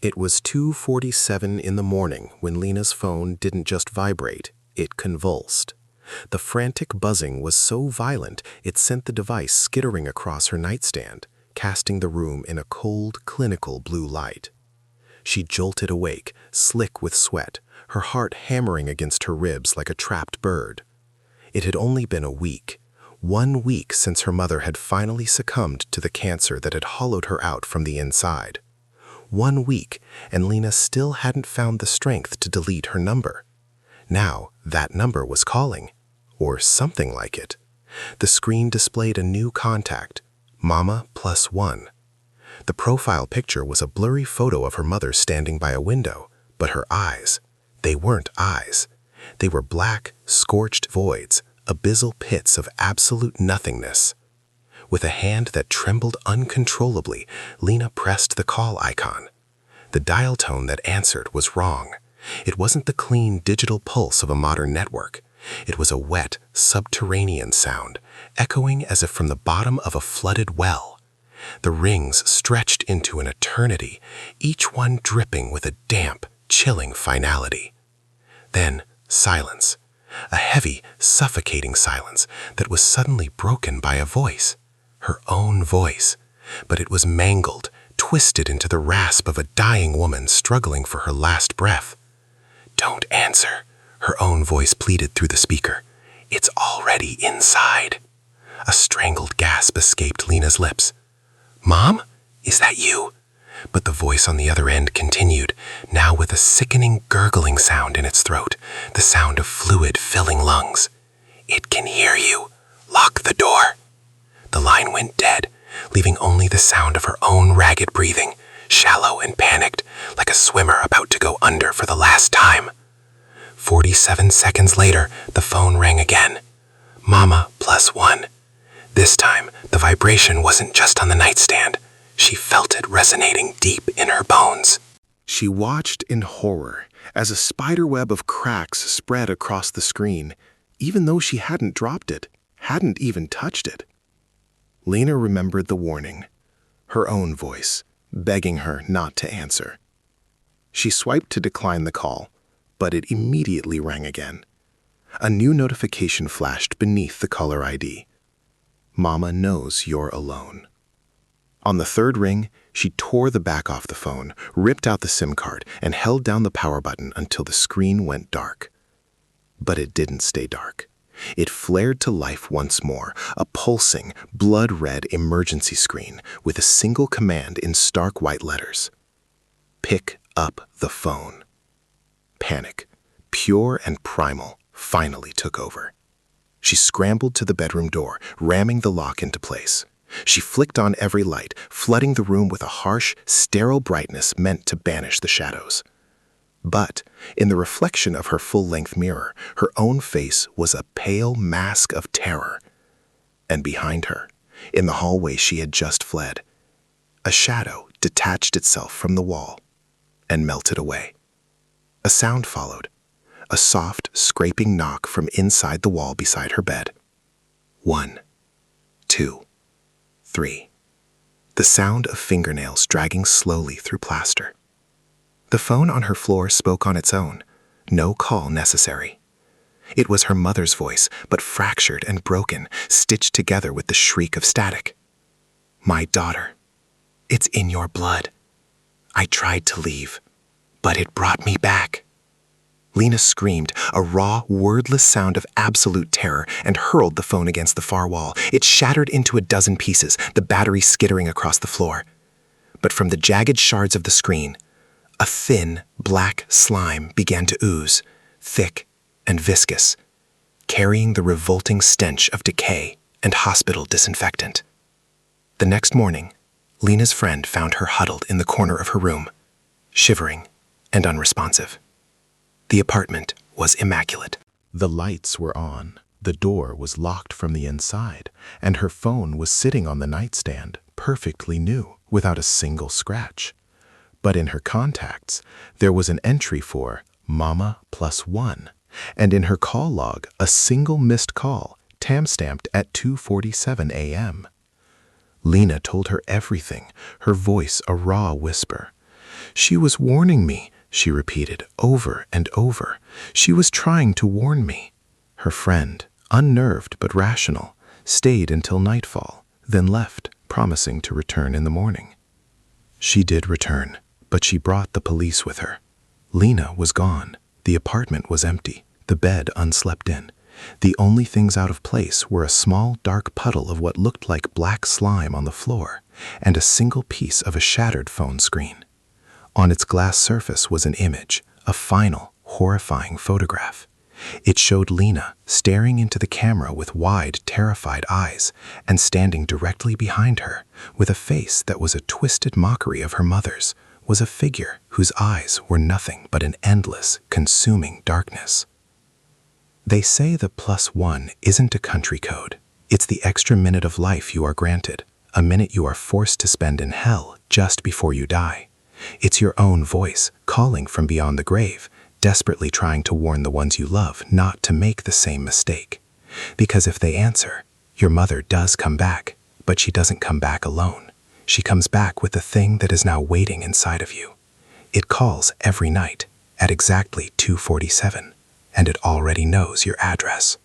It was 2:47 in the morning when Lena's phone didn't just vibrate, it convulsed. The frantic buzzing was so violent it sent the device skittering across her nightstand, casting the room in a cold, clinical blue light. She jolted awake, slick with sweat, her heart hammering against her ribs like a trapped bird. It had only been a week, 1 week since her mother had finally succumbed to the cancer that had hollowed her out from the inside. 1 week, and Lena still hadn't found the strength to delete her number. Now, that number was calling, or something like it. The screen displayed a new contact, Mama +1. The profile picture was a blurry photo of her mother standing by a window, but her eyes, they weren't eyes. They were black, scorched voids, abyssal pits of absolute nothingness. With a hand that trembled uncontrollably, Lena pressed the call icon. The dial tone that answered was wrong. It wasn't the clean digital pulse of a modern network. It was a wet, subterranean sound, echoing as if from the bottom of a flooded well. The rings stretched into an eternity, each one dripping with a damp, chilling finality. Then, silence. A heavy, suffocating silence that was suddenly broken by a voice. Her own voice, but it was mangled, twisted into the rasp of a dying woman struggling for her last breath. "Don't answer," her own voice pleaded through the speaker. "It's already inside." A strangled gasp escaped Lena's lips. "Mom? Is that you?" But the voice on the other end continued, now with a sickening gurgling sound in its throat, the sound of fluid filling lungs. "It can hear you. Lock the door." The line went dead, leaving only the sound of her own ragged breathing, shallow and panicked, like a swimmer about to go under for the last time. 47 seconds later, the phone rang again. Mama +1. This time, the vibration wasn't just on the nightstand. She felt it resonating deep in her bones. She watched in horror as a spiderweb of cracks spread across the screen, even though she hadn't dropped it, hadn't even touched it. Lena remembered the warning, her own voice, begging her not to answer. She swiped to decline the call, but it immediately rang again. A new notification flashed beneath the caller ID. Mama knows you're alone. On the third ring, she tore the back off the phone, ripped out the SIM card, and held down the power button until the screen went dark. But it didn't stay dark. It flared to life once more, a pulsing, blood-red emergency screen with a single command in stark white letters. Pick up the phone. Panic, pure and primal, finally took over. She scrambled to the bedroom door, ramming the lock into place. She flicked on every light, flooding the room with a harsh, sterile brightness meant to banish the shadows. But, in the reflection of her full-length mirror, her own face was a pale mask of terror. And behind her, in the hallway she had just fled, a shadow detached itself from the wall and melted away. A sound followed, a soft, scraping knock from inside the wall beside her bed. 1, 2, 3. The sound of fingernails dragging slowly through plaster. The phone on her floor spoke on its own, no call necessary. It was her mother's voice, but fractured and broken, stitched together with the shriek of static. "My daughter, it's in your blood. I tried to leave, but it brought me back." Lena screamed, a raw, wordless sound of absolute terror, and hurled the phone against the far wall. It shattered into a dozen pieces, the battery skittering across the floor. But from the jagged shards of the screen, a thin, black slime began to ooze, thick and viscous, carrying the revolting stench of decay and hospital disinfectant. The next morning, Lena's friend found her huddled in the corner of her room, shivering and unresponsive. The apartment was immaculate. The lights were on, the door was locked from the inside, and her phone was sitting on the nightstand, perfectly new, without a single scratch. But in her contacts, there was an entry for Mama +1, and in her call log, a single missed call, timestamped at 2:47 a.m. Lena told her everything, her voice a raw whisper. She was warning me, she repeated over and over. She was trying to warn me. Her friend, unnerved but rational, stayed until nightfall, then left, promising to return in the morning. She did return, but she brought the police with her. Lena was gone. The apartment was empty, the bed unslept in. The only things out of place were a small dark puddle of what looked like black slime on the floor and a single piece of a shattered phone screen. On its glass surface was an image, a final, horrifying photograph. It showed Lena staring into the camera with wide, terrified eyes and standing directly behind her, with a face that was a twisted mockery of her mother's, was a figure whose eyes were nothing but an endless, consuming darkness. They say the +1 isn't a country code. It's the extra minute of life you are granted, a minute you are forced to spend in hell just before you die. It's your own voice calling from beyond the grave, desperately trying to warn the ones you love not to make the same mistake. Because if they answer, your mother does come back, but she doesn't come back alone. She comes back with the thing that is now waiting inside of you. It calls every night at exactly 2:47, and it already knows your address.